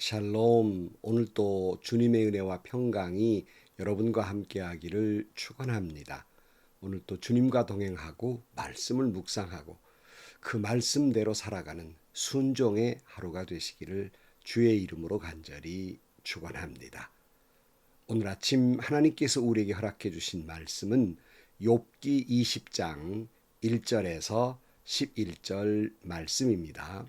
샬롬. 오늘 또 주님의 은혜와 평강이 여러분과 함께하기를 축원합니다. 오늘 또 주님과 동행하고 말씀을 묵상하고 그 말씀대로 살아가는 순종의 하루가 되시기를 주의 이름으로 간절히 축원합니다. 오늘 아침 하나님께서 우리에게 허락해 주신 말씀은 욥기 20장 1절에서 11절 말씀입니다.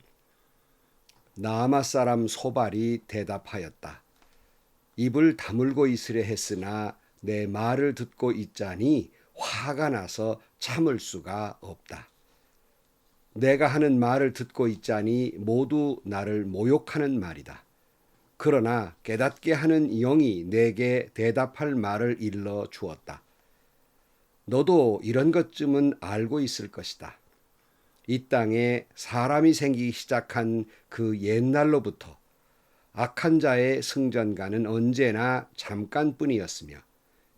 나아마 사람 소발이 대답하였다. 입을 다물고 있으려 했으나 내 말을 듣고 있자니 화가 나서 참을 수가 없다. 내가 하는 말을 듣고 있자니 모두 나를 모욕하는 말이다. 그러나 깨닫게 하는 영이 내게 대답할 말을 일러 주었다. 너도 이런 것쯤은 알고 있을 것이다. 이 땅에 사람이 생기기 시작한 그 옛날로부터 악한 자의 승전가는 언제나 잠깐뿐이었으며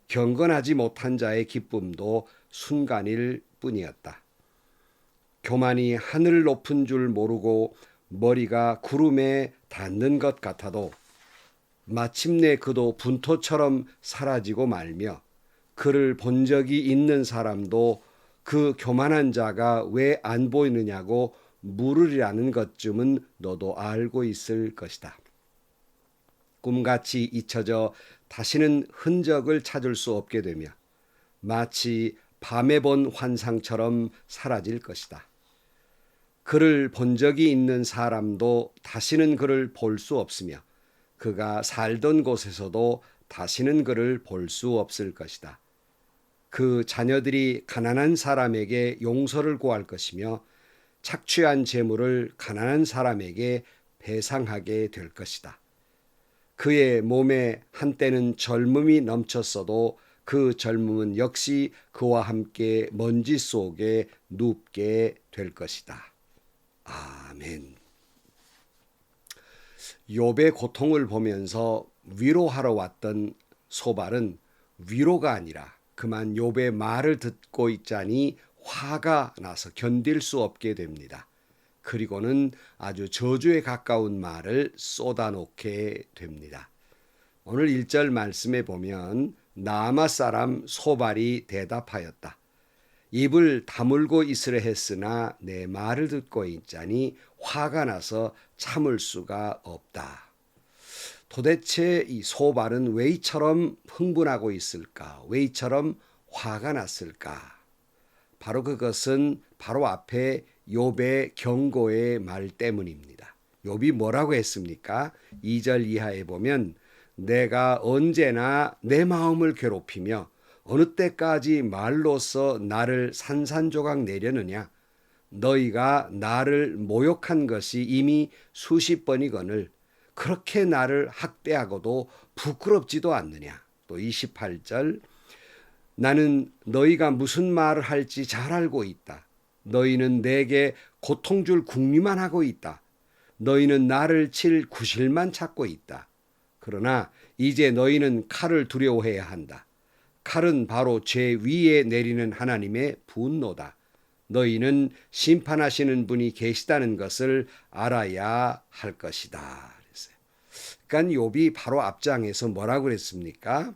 경건하지 못한 자의 기쁨도 순간일 뿐이었다. 교만이 하늘 높은 줄 모르고 머리가 구름에 닿는 것 같아도 마침내 그도 분토처럼 사라지고 말며 그를 본 적이 있는 사람도 그 교만한 자가 왜 안 보이느냐고 물으리라는 것쯤은 너도 알고 있을 것이다. 꿈같이 잊혀져 다시는 흔적을 찾을 수 없게 되며 마치 밤에 본 환상처럼 사라질 것이다. 그를 본 적이 있는 사람도 다시는 그를 볼 수 없으며 그가 살던 곳에서도 다시는 그를 볼 수 없을 것이다. 그 자녀들이 가난한 사람에게 용서를 구할 것이며 착취한 재물을 가난한 사람에게 배상하게 될 것이다. 그의 몸에 한때는 젊음이 넘쳤어도 그 젊음은 역시 그와 함께 먼지 속에 눕게 될 것이다. 아멘. 욥의 고통을 보면서 위로하러 왔던 소발은 위로가 아니라 그만 욥의 말을 듣고 있자니 화가 나서 견딜 수 없게 됩니다. 그리고는 아주 저주에 가까운 말을 쏟아놓게 됩니다. 오늘 1절 말씀에 보면 나아마 사람 소발이 대답하였다. 입을 다물고 있으려 했으나 내 말을 듣고 있자니 화가 나서 참을 수가 없다. 도대체 이 소발은 왜 이처럼 흥분하고 있을까? 왜 이처럼 화가 났을까? 바로 그것은 바로 앞에 욥의 경고의 말 때문입니다. 욥이 뭐라고 했습니까? 2절 이하에 보면 내가 언제나 내 마음을 괴롭히며 어느 때까지 말로써 나를 산산조각 내려느냐? 너희가 나를 모욕한 것이 이미 수십 번이거늘 그렇게 나를 학대하고도 부끄럽지도 않느냐. 또 28절 나는 너희가 무슨 말을 할지 잘 알고 있다. 너희는 내게 고통 줄 궁리만 하고 있다. 너희는 나를 칠 구실만 찾고 있다. 그러나 이제 너희는 칼을 두려워해야 한다. 칼은 바로 죄 위에 내리는 하나님의 분노다. 너희는 심판하시는 분이 계시다는 것을 알아야 할 것이다. 그러니까 욥이 바로 앞장에서 뭐라고 그랬습니까?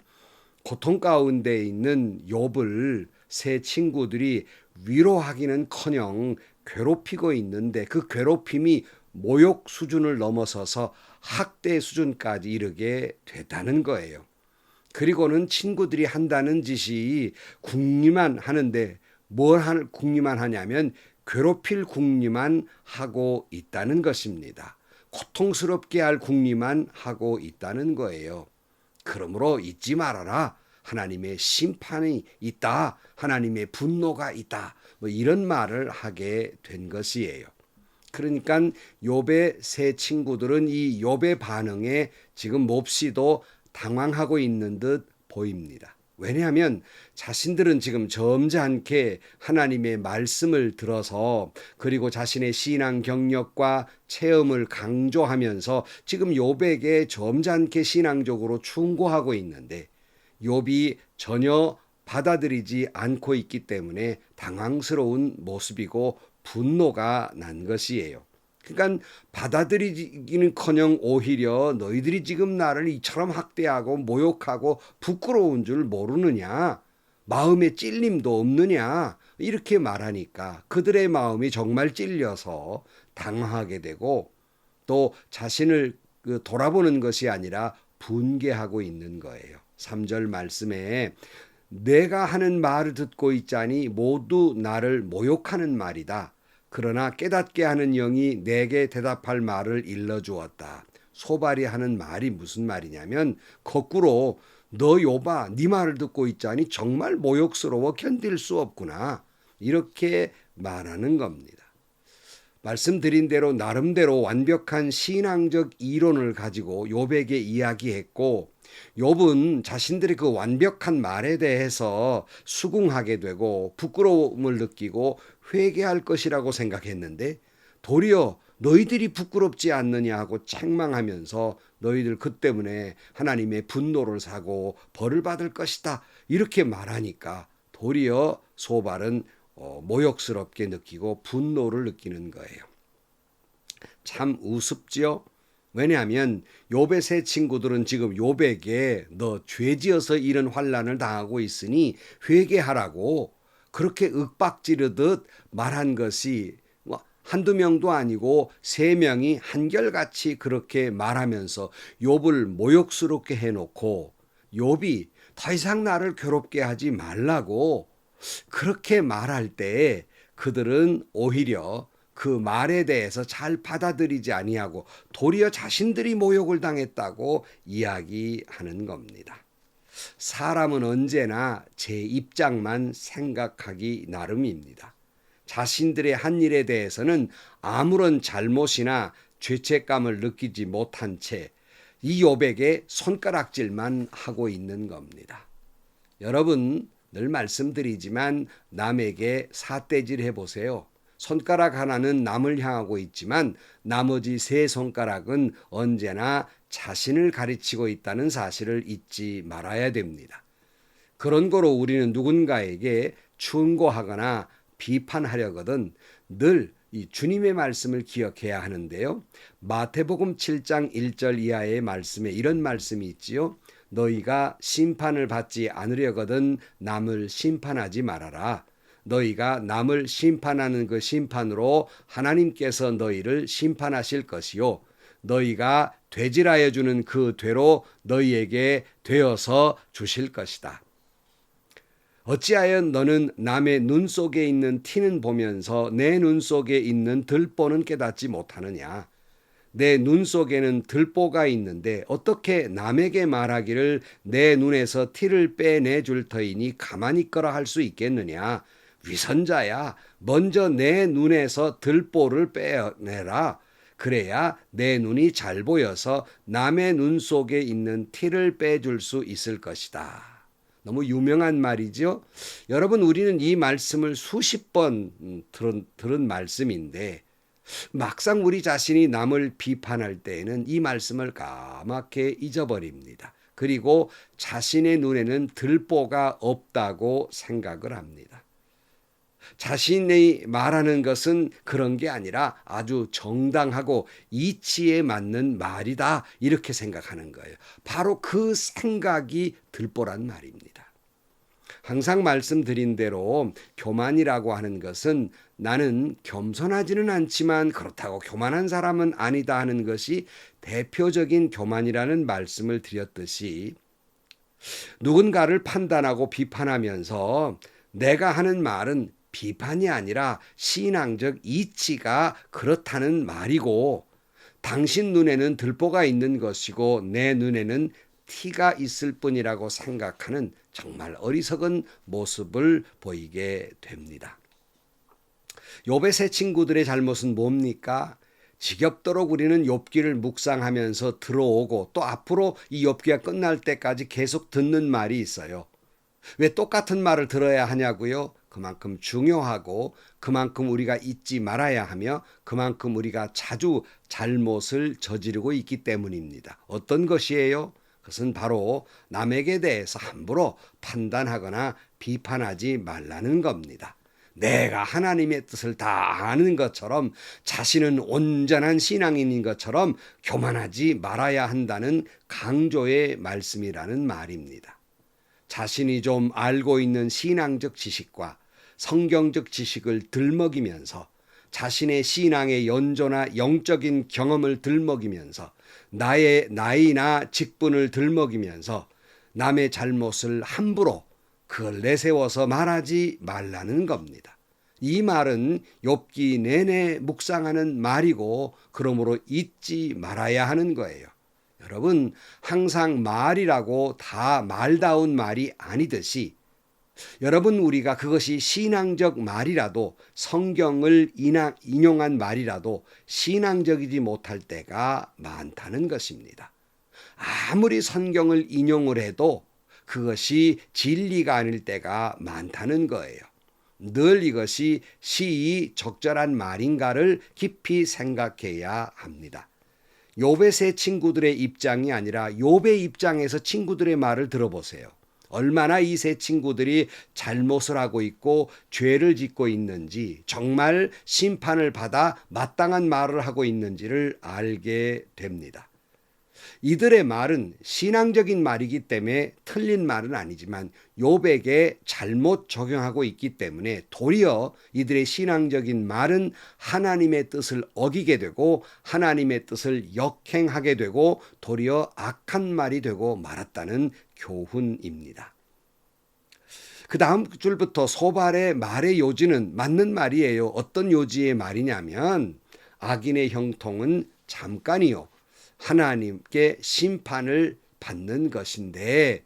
고통 가운데 있는 욥을 세 친구들이 위로하기는커녕 괴롭히고 있는데 그 괴롭힘이 모욕 수준을 넘어서서 학대 수준까지 이르게 됐다는 거예요. 그리고는 친구들이 한다는 짓이 궁리만 하는데 뭘 궁리만 하냐면 괴롭힐 궁리만 하고 있다는 것입니다. 고통스럽게 할 궁리만 하고 있다는 거예요. 그러므로 잊지 말아라. 하나님의 심판이 있다. 하나님의 분노가 있다. 뭐 이런 말을 하게 된 것이에요. 그러니까 욥의 세 친구들은 이 욥의 반응에 지금 몹시도 당황하고 있는 듯 보입니다. 왜냐하면 자신들은 지금 점잖게 하나님의 말씀을 들어서 그리고 자신의 신앙 경력과 체험을 강조하면서 지금 욥에게 점잖게 신앙적으로 충고하고 있는데 욥이 전혀 받아들이지 않고 있기 때문에 당황스러운 모습이고 분노가 난 것이에요. 그러니까 받아들이기는커녕 오히려 너희들이 지금 나를 이처럼 학대하고 모욕하고 부끄러운 줄 모르느냐? 마음에 찔림도 없느냐? 이렇게 말하니까 그들의 마음이 정말 찔려서 당황하게 되고 또 자신을 돌아보는 것이 아니라 분개하고 있는 거예요. 3절 말씀에 내가 하는 말을 듣고 있자니 모두 나를 모욕하는 말이다. 그러나 깨닫게 하는 영이 내게 대답할 말을 일러주었다. 소발이 하는 말이 무슨 말이냐면 거꾸로 너 욥아 네 말을 듣고 있자니 정말 모욕스러워 견딜 수 없구나. 이렇게 말하는 겁니다. 말씀드린 대로 나름대로 완벽한 신앙적 이론을 가지고 욥에게 이야기했고 욥은 자신들의 그 완벽한 말에 대해서 수긍하게 되고 부끄러움을 느끼고 회개할 것이라고 생각했는데 도리어 너희들이 부끄럽지 않느냐 하고 책망하면서 너희들 그 때문에 하나님의 분노를 사고 벌을 받을 것이다 이렇게 말하니까 도리어 소발은 모욕스럽게 느끼고 분노를 느끼는 거예요. 참 우습지요. 왜냐하면 욥의 세 친구들은 지금 욥에게 너 죄지어서 이런 환난을 당하고 있으니 회개하라고 그렇게 윽박지르듯 말한 것이 한두 명도 아니고 세 명이 한결같이 그렇게 말하면서 욥을 모욕스럽게 해놓고 욥이 더 이상 나를 괴롭게 하지 말라고 그렇게 말할 때 그들은 오히려 그 말에 대해서 잘 받아들이지 아니하고 도리어 자신들이 모욕을 당했다고 이야기하는 겁니다. 사람은 언제나 제 입장만 생각하기 나름입니다. 자신들의 한 일에 대해서는 아무런 잘못이나 죄책감을 느끼지 못한 채 이 욥에게 손가락질만 하고 있는 겁니다. 여러분 늘 말씀드리지만 남에게 삿대질 해보세요. 손가락 하나는 남을 향하고 있지만 나머지 세 손가락은 언제나 자신을 가르치고 있다는 사실을 잊지 말아야 됩니다. 그런 거로 우리는 누군가에게 충고하거나 비판하려거든 늘 이 주님의 말씀을 기억해야 하는데요. 마태복음 7장 1절 이하의 말씀에 이런 말씀이 있지요. 너희가 심판을 받지 않으려거든 남을 심판하지 말아라. 너희가 남을 심판하는 그 심판으로 하나님께서 너희를 심판하실 것이요. 너희가 되질하여 주는 그 되로 너희에게 되어서 주실 것이다. 어찌하여 너는 남의 눈 속에 있는 티는 보면서 내 눈 속에 있는 들보는 깨닫지 못하느냐. 내 눈 속에는 들보가 있는데 어떻게 남에게 말하기를 내 눈에서 티를 빼내줄 터이니 가만히 있거라 할 수 있겠느냐. 위선자야 먼저 내 눈에서 들보를 빼내라. 그래야 내 눈이 잘 보여서 남의 눈 속에 있는 티를 빼줄 수 있을 것이다. 너무 유명한 말이죠. 여러분 우리는 이 말씀을 수십 번 들은 말씀인데 막상 우리 자신이 남을 비판할 때에는 이 말씀을 까맣게 잊어버립니다. 그리고 자신의 눈에는 들보가 없다고 생각을 합니다. 자신이 말하는 것은 그런 게 아니라 아주 정당하고 이치에 맞는 말이다 이렇게 생각하는 거예요. 바로 그 생각이 들보란 말입니다. 항상 말씀드린 대로 교만이라고 하는 것은 나는 겸손하지는 않지만 그렇다고 교만한 사람은 아니다 하는 것이 대표적인 교만이라는 말씀을 드렸듯이 누군가를 판단하고 비판하면서 내가 하는 말은 비판이 아니라 신앙적 이치가 그렇다는 말이고 당신 눈에는 들보가 있는 것이고 내 눈에는 티가 있을 뿐이라고 생각하는 정말 어리석은 모습을 보이게 됩니다. 욥의 세 친구들의 잘못은 뭡니까? 지겹도록 우리는 욥기를 묵상하면서 들어오고 또 앞으로 이 욥기가 끝날 때까지 계속 듣는 말이 있어요. 왜 똑같은 말을 들어야 하냐고요? 그만큼 중요하고 그만큼 우리가 잊지 말아야 하며 그만큼 우리가 자주 잘못을 저지르고 있기 때문입니다. 어떤 것이에요? 그것은 바로 남에게 대해서 함부로 판단하거나 비판하지 말라는 겁니다. 내가 하나님의 뜻을 다 아는 것처럼 자신은 온전한 신앙인인 것처럼 교만하지 말아야 한다는 강조의 말씀이라는 말입니다. 자신이 좀 알고 있는 신앙적 지식과 성경적 지식을 들먹이면서 자신의 신앙의 연조나 영적인 경험을 들먹이면서 나의 나이나 직분을 들먹이면서 남의 잘못을 함부로 그걸 내세워서 말하지 말라는 겁니다. 이 말은 욥기 내내 묵상하는 말이고 그러므로 잊지 말아야 하는 거예요. 여러분, 항상 말이라고 다 말다운 말이 아니듯이 여러분, 우리가 그것이 신앙적 말이라도 성경을 인용한 말이라도 신앙적이지 못할 때가 많다는 것입니다. 아무리 성경을 인용을 해도 그것이 진리가 아닐 때가 많다는 거예요. 늘 이것이 시의 적절한 말인가를 깊이 생각해야 합니다. 욥의 세 친구들의 입장이 아니라 욥의 입장에서 친구들의 말을 들어보세요. 얼마나 이 세 친구들이 잘못을 하고 있고 죄를 짓고 있는지, 정말 심판을 받아 마땅한 말을 하고 있는지를 알게 됩니다. 이들의 말은 신앙적인 말이기 때문에 틀린 말은 아니지만 욥에게 잘못 적용하고 있기 때문에 도리어 이들의 신앙적인 말은 하나님의 뜻을 어기게 되고 하나님의 뜻을 역행하게 되고 도리어 악한 말이 되고 말았다는 교훈입니다. 그 다음 줄부터 소발의 말의 요지는 맞는 말이에요. 어떤 요지의 말이냐면 악인의 형통은 잠깐이요 하나님께 심판을 받는 것인데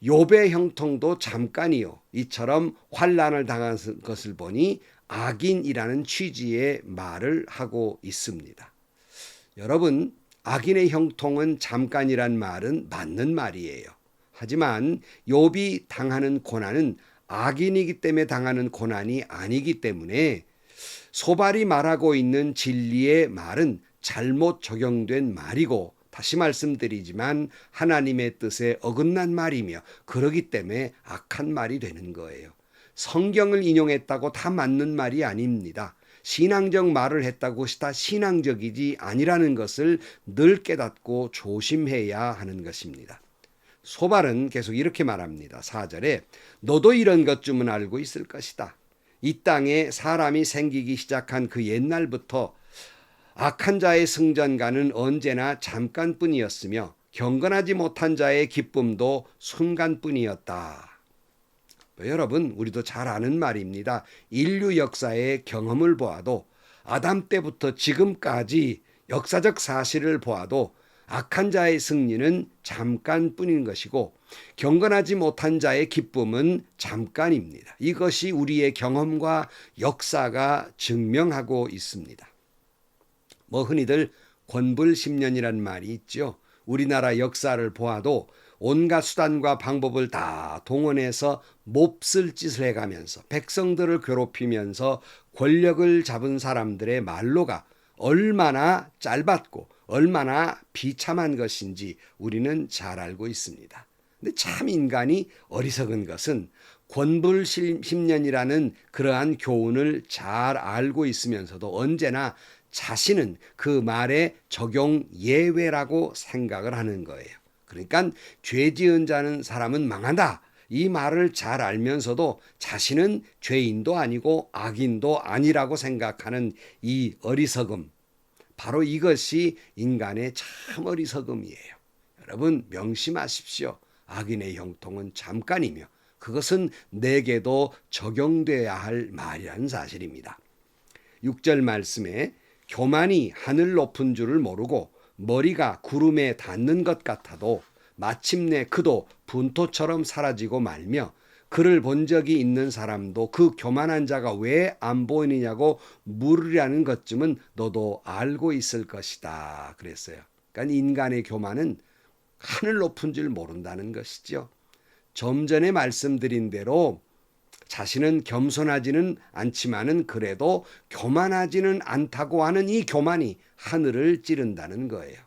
욥의 형통도 잠깐이요 이처럼 환난을 당한 것을 보니 악인이라는 취지의 말을 하고 있습니다. 여러분, 악인의 형통은 잠깐이란 말은 맞는 말이에요. 하지만 욥이 당하는 고난은 악인이기 때문에 당하는 고난이 아니기 때문에 소발이 말하고 있는 진리의 말은 잘못 적용된 말이고 다시 말씀드리지만 하나님의 뜻에 어긋난 말이며 그러기 때문에 악한 말이 되는 거예요. 성경을 인용했다고 다 맞는 말이 아닙니다. 신앙적 말을 했다고 그것이 다 신앙적이지 아니라는 것을 늘 깨닫고 조심해야 하는 것입니다. 소발은 계속 이렇게 말합니다. 4절에 너도 이런 것쯤은 알고 있을 것이다. 이 땅에 사람이 생기기 시작한 그 옛날부터 악한 자의 승전가는 언제나 잠깐뿐이었으며 경건하지 못한 자의 기쁨도 순간뿐이었다. 여러분, 우리도 잘 아는 말입니다. 인류 역사의 경험을 보아도 아담 때부터 지금까지 역사적 사실을 보아도 악한 자의 승리는 잠깐뿐인 것이고 경건하지 못한 자의 기쁨은 잠깐입니다. 이것이 우리의 경험과 역사가 증명하고 있습니다. 흔히들 권불십년이란 말이 있죠. 우리나라 역사를 보아도 온갖 수단과 방법을 다 동원해서 몹쓸 짓을 해가면서 백성들을 괴롭히면서 권력을 잡은 사람들의 말로가 얼마나 짧았고 얼마나 비참한 것인지 우리는 잘 알고 있습니다. 근데 참 인간이 어리석은 것은 권불십년이라는 그러한 교훈을 잘 알고 있으면서도 언제나 자신은 그 말의 적용 예외라고 생각을 하는 거예요. 그러니까 죄 지은 자는 사람은 망한다. 이 말을 잘 알면서도 자신은 죄인도 아니고 악인도 아니라고 생각하는 이 어리석음. 바로 이것이 인간의 참 어리석음이에요. 여러분 명심하십시오. 악인의 형통은 잠깐이며 그것은 내게도 적용돼야 할 말이라는 사실입니다. 6절 말씀에 교만이 하늘 높은 줄을 모르고 머리가 구름에 닿는 것 같아도 마침내 그도 분토처럼 사라지고 말며 그를 본 적이 있는 사람도 그 교만한 자가 왜 안 보이느냐고 물으려는 것쯤은 너도 알고 있을 것이다 그랬어요. 그러니까 인간의 교만은 하늘 높은 줄 모른다는 것이죠. 좀 전에 말씀드린 대로 자신은 겸손하지는 않지만은 그래도 교만하지는 않다고 하는 이 교만이 하늘을 찌른다는 거예요.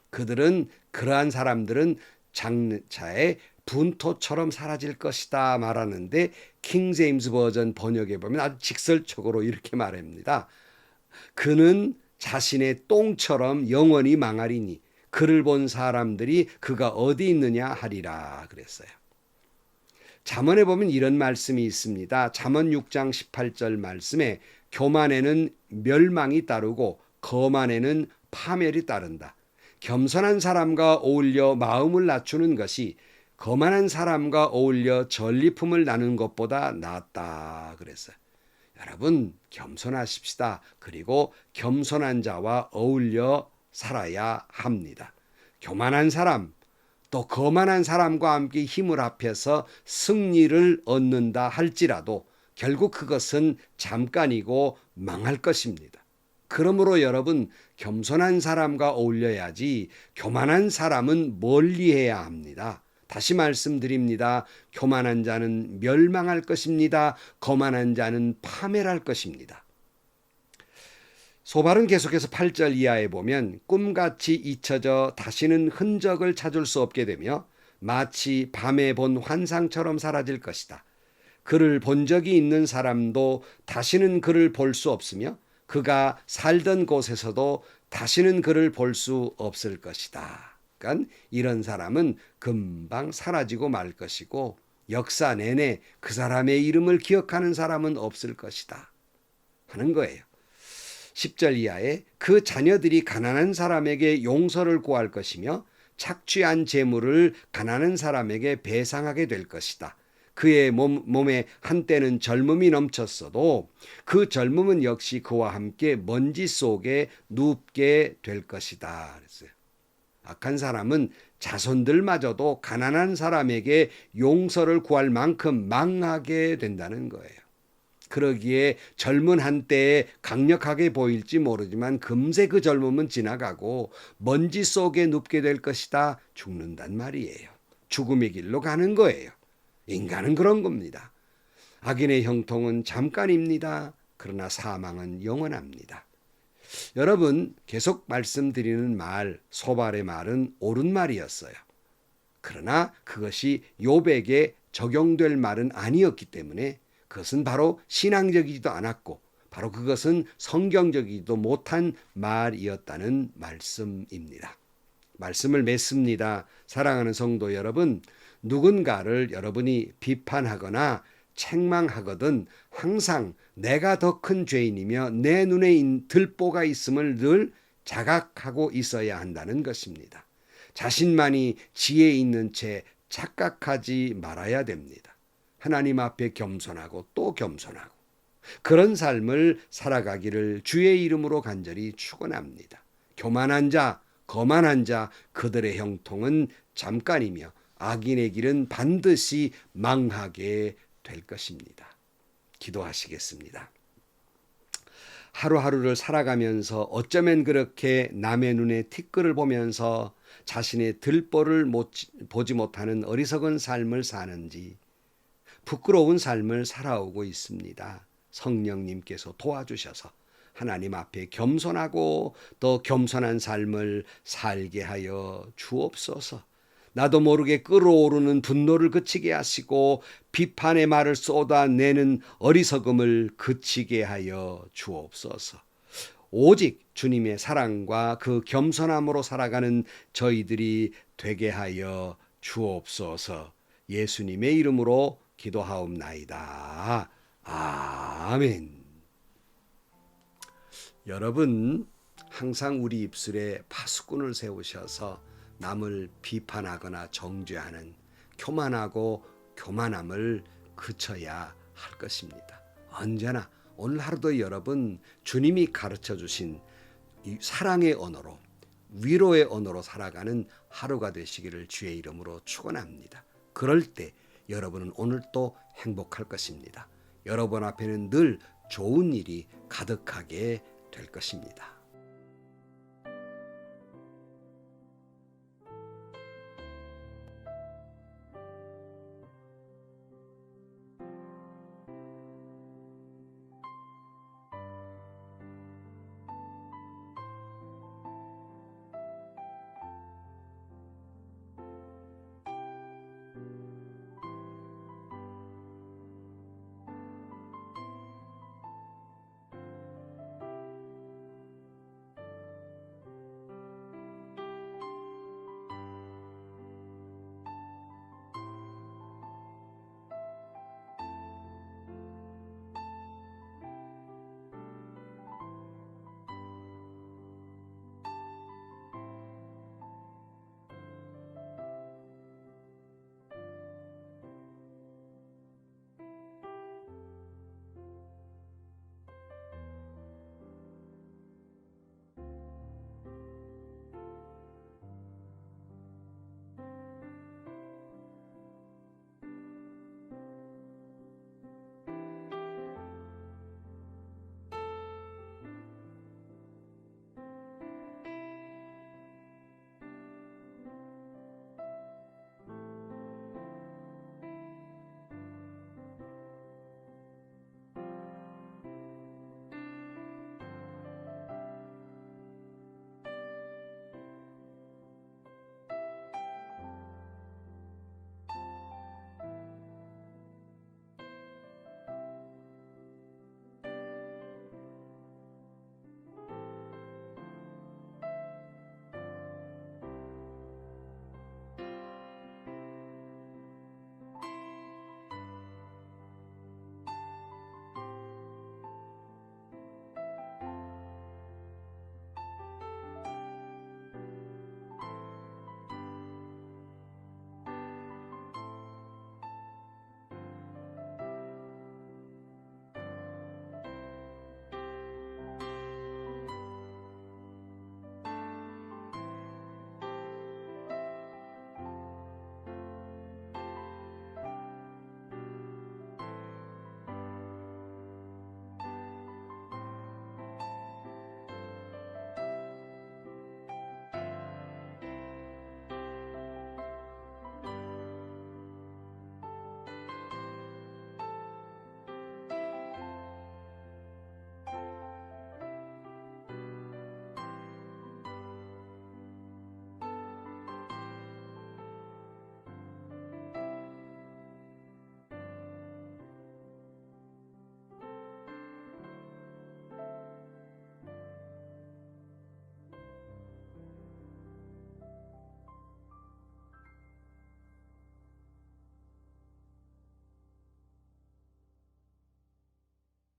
그러한 사람들은 장차에 분토처럼 사라질 것이다 말하는데 킹제임스 버전 번역에 보면 아주 직설적으로 이렇게 말합니다. 그는 자신의 똥처럼 영원히 망하리니 그를 본 사람들이 그가 어디 있느냐 하리라 그랬어요. 잠언에 보면 이런 말씀이 있습니다. 잠언 6장 18절 말씀에 교만에는 멸망이 따르고 거만에는 파멸이 따른다. 겸손한 사람과 어울려 마음을 낮추는 것이 거만한 사람과 어울려 전리품을 나누는 것보다 낫다 그랬어요. 여러분 겸손하십시다. 그리고 겸손한 자와 어울려 살아야 합니다. 교만한 사람 또 거만한 사람과 함께 힘을 합해서 승리를 얻는다 할지라도 결국 그것은 잠깐이고 망할 것입니다. 그러므로 여러분 겸손한 사람과 어울려야지 교만한 사람은 멀리해야 합니다. 다시 말씀드립니다. 교만한 자는 멸망할 것입니다. 거만한 자는 파멸할 것입니다. 소발은 계속해서 8절 이하에 보면 꿈같이 잊혀져 다시는 흔적을 찾을 수 없게 되며 마치 밤에 본 환상처럼 사라질 것이다. 그를 본 적이 있는 사람도 다시는 그를 볼 수 없으며 그가 살던 곳에서도 다시는 그를 볼 수 없을 것이다. 그러니까 이런 사람은 금방 사라지고 말 것이고 역사 내내 그 사람의 이름을 기억하는 사람은 없을 것이다 하는 거예요. 10절 이하에 그 자녀들이 가난한 사람에게 용서를 구할 것이며 착취한 재물을 가난한 사람에게 배상하게 될 것이다. 그의 몸에 한때는 젊음이 넘쳤어도 그 젊음은 역시 그와 함께 먼지 속에 눕게 될 것이다. 그랬어요. 악한 사람은 자손들마저도 가난한 사람에게 용서를 구할 만큼 망하게 된다는 거예요. 그러기에 젊은 한때에 강력하게 보일지 모르지만 금세 그 젊음은 지나가고 먼지 속에 눕게 될 것이다. 죽는단 말이에요. 죽음의 길로 가는 거예요. 인간은 그런 겁니다. 악인의 형통은 잠깐입니다. 그러나 사망은 영원합니다. 여러분 계속 말씀드리는 말 소발의 말은 옳은 말이었어요. 그러나 그것이 욥에게 적용될 말은 아니었기 때문에 그것은 바로 신앙적이지도 않았고 바로 그것은 성경적이지도 못한 말이었다는 말씀입니다. 말씀을 맺습니다. 사랑하는 성도 여러분, 누군가를 여러분이 비판하거나 책망하거든 항상 내가 더 큰 죄인이며 내 눈에 들보가 있음을 늘 자각하고 있어야 한다는 것입니다. 자신만이 지혜 있는 채 착각하지 말아야 됩니다. 하나님 앞에 겸손하고 또 겸손하고 그런 삶을 살아가기를 주의 이름으로 간절히 축원합니다. 교만한 자, 거만한 자 그들의 형통은 잠깐이며 악인의 길은 반드시 망하게 될 것입니다. 기도하시겠습니다. 하루하루를 살아가면서 어쩌면 그렇게 남의 눈에 티끌을 보면서 자신의 들보를 보지 못하는 어리석은 삶을 사는지 부끄러운 삶을 살아오고 있습니다. 성령님께서 도와주셔서 하나님 앞에 겸손하고 더 겸손한 삶을 살게 하여 주옵소서. 나도 모르게 끓어오르는 분노를 그치게 하시고 비판의 말을 쏟아내는 어리석음을 그치게 하여 주옵소서. 오직 주님의 사랑과 그 겸손함으로 살아가는 저희들이 되게 하여 주옵소서. 예수님의 이름으로 기도하옵나이다. 아멘. 여러분 항상 우리 입술에 파수꾼을 세우셔서 남을 비판하거나 정죄하는 교만하고 교만함을 그쳐야 할 것입니다. 언제나 오늘 하루도 여러분 주님이 가르쳐 주신 이 사랑의 언어로 위로의 언어로 살아가는 하루가 되시기를 주의 이름으로 축원합니다. 그럴 때 여러분은 오늘 또 행복할 것입니다. 여러분 앞에는 늘 좋은 일이 가득하게 될 것입니다.